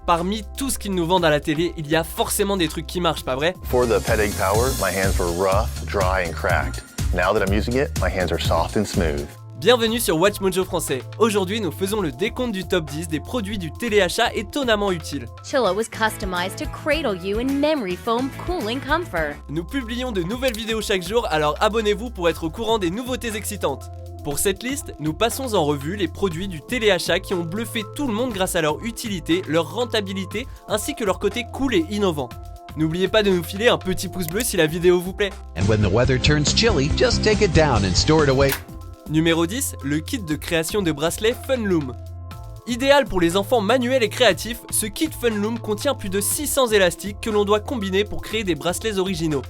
Parmi tout ce qu'ils nous vendent à la télé, il y a forcément des trucs qui marchent, pas vrai? Before the Pet Egg Power, my hands were rough, dry and cracked. Now that I'm using it, my hands are soft and smooth. Bienvenue sur Watch Mojo Français. Aujourd'hui, nous faisons le décompte du top 10 des produits du téléachat étonnamment utiles. Chillo was customized to cradle you in memory foam cooling comfort. Nous publions de nouvelles vidéos chaque jour, alors abonnez-vous pour être au courant des nouveautés excitantes. Pour cette liste, nous passons en revue les produits du téléachat qui ont bluffé tout le monde grâce à leur utilité, leur rentabilité, ainsi que leur côté cool et innovant. N'oubliez pas de nous filer un petit pouce bleu si la vidéo vous plaît. And when the weather turns chilly, just take it down and store it away. Numéro 10, le kit de création de bracelets Funloom. Idéal pour les enfants manuels et créatifs, ce kit Funloom contient plus de 600 élastiques que l'on doit combiner pour créer des bracelets originaux.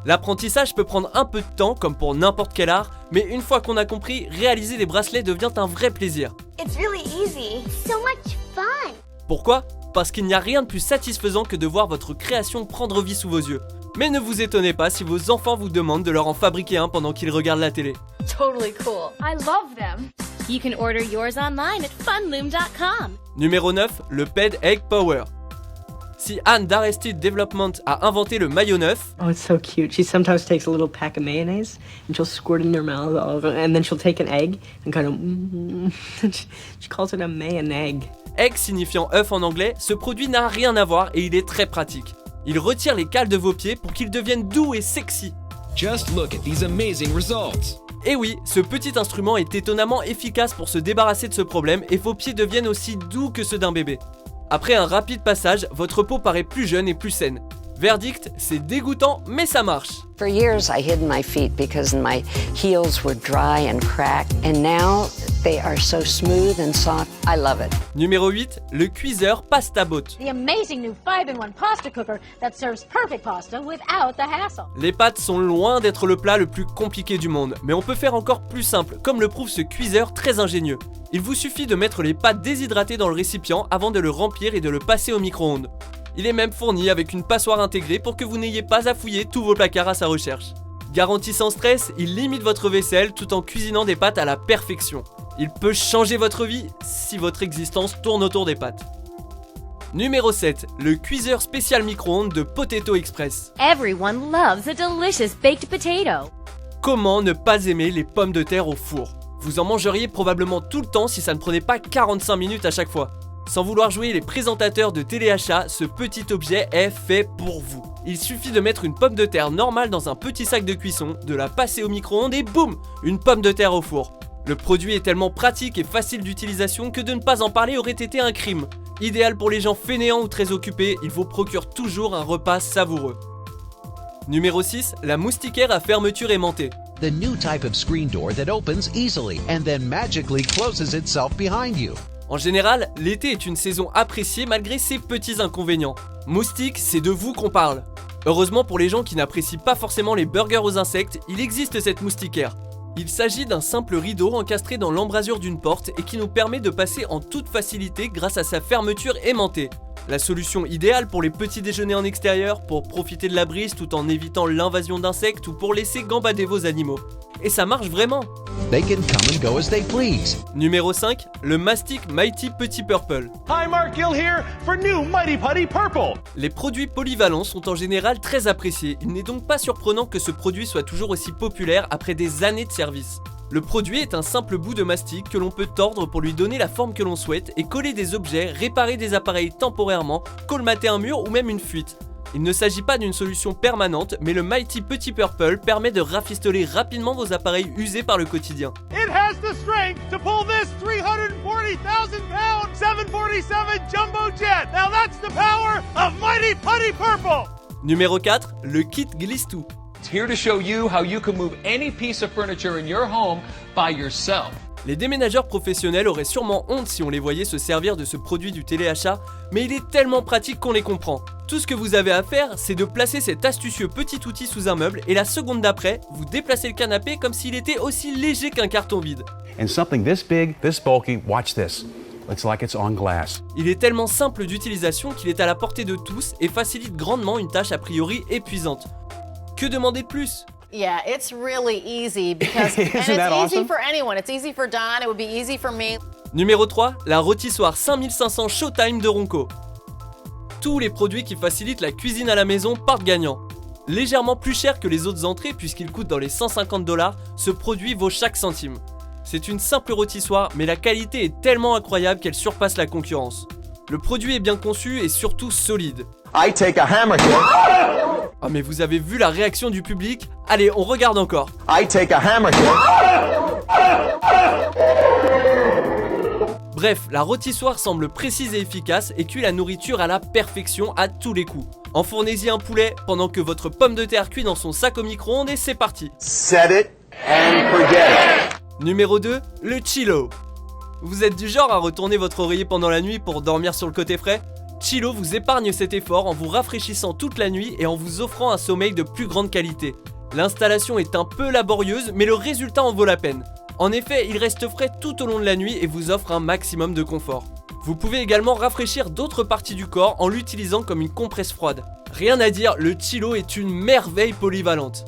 L'apprentissage peut prendre un peu de temps, comme pour n'importe quel art, mais une fois qu'on a compris, réaliser des bracelets devient un vrai plaisir. It's really easy. So much fun. Pourquoi ? Parce qu'il n'y a rien de plus satisfaisant que de voir votre création prendre vie sous vos yeux. Mais ne vous étonnez pas si vos enfants vous demandent de leur en fabriquer un pendant qu'ils regardent la télé. Totally cool. I love them. You can order yours online at funloom.com. Numéro 9, le Pet Egg Power. Si Anne d'Arrested Development a inventé le maillot neuf, Oh, it's so cute. She sometimes takes a little pack of mayonnaise and she'll squirt it in her mouth, and then she'll take an egg and kind of. She calls it a mayonnaise. egg signifiant œuf en anglais, ce produit n'a rien à voir et il est très pratique. Il retire les cales de vos pieds pour qu'ils deviennent doux et sexy. Just look at these amazing results. Et oui, ce petit instrument est étonnamment efficace pour se débarrasser de ce problème et vos pieds deviennent aussi doux que ceux d'un bébé. Après un rapide passage, votre peau paraît plus jeune et plus saine. Verdict, c'est dégoûtant, mais ça marche. For years, I hid my feet because my heels were dry and cracked, and now they are so smooth and soft. I love it. Numéro 8, le cuiseur PastaBot. The amazing new 5-in-1 pasta cooker that serves perfect pasta without the hassle. Les pâtes sont loin d'être le plat le plus compliqué du monde, mais on peut faire encore plus simple, comme le prouve ce cuiseur très ingénieux. Il vous suffit de mettre les pâtes déshydratées dans le récipient avant de le remplir et de le passer au micro-ondes. Il est même fourni avec une passoire intégrée pour que vous n'ayez pas à fouiller tous vos placards à sa recherche. Garanti sans stress, il limite votre vaisselle tout en cuisinant des pâtes à la perfection. Il peut changer votre vie si votre existence tourne autour des pâtes. Numéro 7, le cuiseur spécial micro-ondes de Potato Express. Everyone loves a delicious baked potato. Comment ne pas aimer les pommes de terre au four ? Vous en mangeriez probablement tout le temps si ça ne prenait pas 45 minutes à chaque fois. Sans vouloir jouer les présentateurs de téléachat, ce petit objet est fait pour vous. Il suffit de mettre une pomme de terre normale dans un petit sac de cuisson, de la passer au micro-ondes et boum, une pomme de terre au four. Le produit est tellement pratique et facile d'utilisation que de ne pas en parler aurait été un crime. Idéal pour les gens fainéants ou très occupés, il vous procure toujours un repas savoureux. Numéro 6, la moustiquaire à fermeture aimantée. The new type of screen door that opens easily and then magically closes itself behind you. En général, l'été est une saison appréciée malgré ses petits inconvénients. Moustique, c'est de vous qu'on parle. Heureusement pour les gens qui n'apprécient pas forcément les burgers aux insectes, il existe cette moustiquaire. Il s'agit d'un simple rideau encastré dans l'embrasure d'une porte et qui nous permet de passer en toute facilité grâce à sa fermeture aimantée. La solution idéale pour les petits déjeuners en extérieur, pour profiter de la brise tout en évitant l'invasion d'insectes ou pour laisser gambader vos animaux. Et ça marche vraiment. They can come and go as they please. Numéro 5, le Mastic Mighty Petit Purple. Hi, Mark Gill here for new Mighty Putty Purple. Les produits polyvalents sont en général très appréciés. Il n'est donc pas surprenant que ce produit soit toujours aussi populaire après des années de service. Le produit est un simple bout de mastic que l'on peut tordre pour lui donner la forme que l'on souhaite et coller des objets, réparer des appareils temporairement, colmater un mur ou même une fuite. Il ne s'agit pas d'une solution permanente, mais le Mighty Petit Purple permet de rafistoler rapidement vos appareils usés par le quotidien. It has the strength to pull this 340,000-pound 747 jumbo jet. Now that's the power of Mighty Putty Purple. Numéro 4, le kit glisse-tout. It's here to show you how you can move any piece of furniture in your home by yourself. Les déménageurs professionnels auraient sûrement honte si on les voyait se servir de ce produit du téléachat, mais il est tellement pratique qu'on les comprend. Tout ce que vous avez à faire, c'est de placer cet astucieux petit outil sous un meuble et la seconde d'après, vous déplacez le canapé comme s'il était aussi léger qu'un carton vide. And something this big, this bulky, watch this. Looks like it's on glass. Il est tellement simple d'utilisation qu'il est à la portée de tous et facilite grandement une tâche a priori épuisante. Que demander de plus ? Yeah, it's really easy because and it's easy for anyone. It's easy for Don, it would be easy for me. Numéro 3, la rôtissoire 5500 Showtime de Ronco. tous les produits qui facilitent la cuisine à la maison partent gagnants. Légèrement plus cher que les autres entrées puisqu'il coûte dans les 150 $, ce produit vaut chaque centime. C'est une simple rôtissoire, mais la qualité est tellement incroyable qu'elle surpasse la concurrence. Le produit est bien conçu et surtout solide. I take a hammer here. Ah mais vous avez vu la réaction du public? Allez, on regarde encore. I take a hammer here. Bref, la rôtissoire semble précise et efficace et cuit la nourriture à la perfection à tous les coups. Enfournez-y un poulet pendant que votre pomme de terre cuit dans son sac au micro-ondes et c'est parti. Set it and forget it. Numéro 2, le Chilo. Vous êtes du genre à retourner votre oreiller pendant la nuit pour dormir sur le côté frais? Chilo vous épargne cet effort en vous rafraîchissant toute la nuit et en vous offrant un sommeil de plus grande qualité. L'installation est un peu laborieuse, mais le résultat en vaut la peine. En effet, il reste frais tout au long de la nuit et vous offre un maximum de confort. Vous pouvez également rafraîchir d'autres parties du corps en l'utilisant comme une compresse froide. Rien à dire, le Chilo est une merveille polyvalente.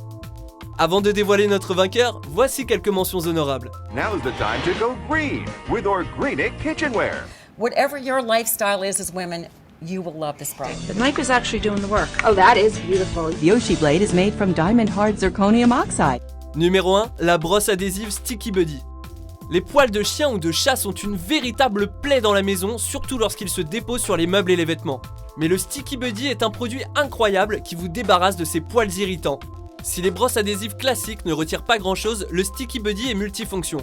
Avant de dévoiler notre vainqueur, voici quelques mentions honorables. Now's the time to go green with Organic kitchenware. Whatever your lifestyle is as women, you will love this product. The knife is actually doing the work. Oh, that is beautiful. The Oshi blade is made from diamond hard zirconium oxide. Numéro 1, la brosse adhésive Sticky Buddy. Les poils de chien ou de chat sont une véritable plaie dans la maison, surtout lorsqu'ils se déposent sur les meubles et les vêtements. Mais le Sticky Buddy est un produit incroyable qui vous débarrasse de ces poils irritants. Si les brosses adhésives classiques ne retirent pas grand chose, le Sticky Buddy est multifonction.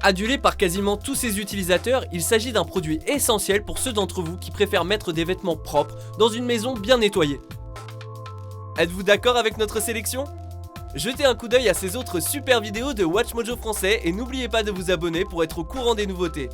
Adulé par quasiment tous ses utilisateurs, il s'agit d'un produit essentiel pour ceux d'entre vous qui préfèrent mettre des vêtements propres dans une maison bien nettoyée. Êtes-vous d'accord avec notre sélection ? Jetez un coup d'œil à ces autres super vidéos de WatchMojo français et n'oubliez pas de vous abonner pour être au courant des nouveautés.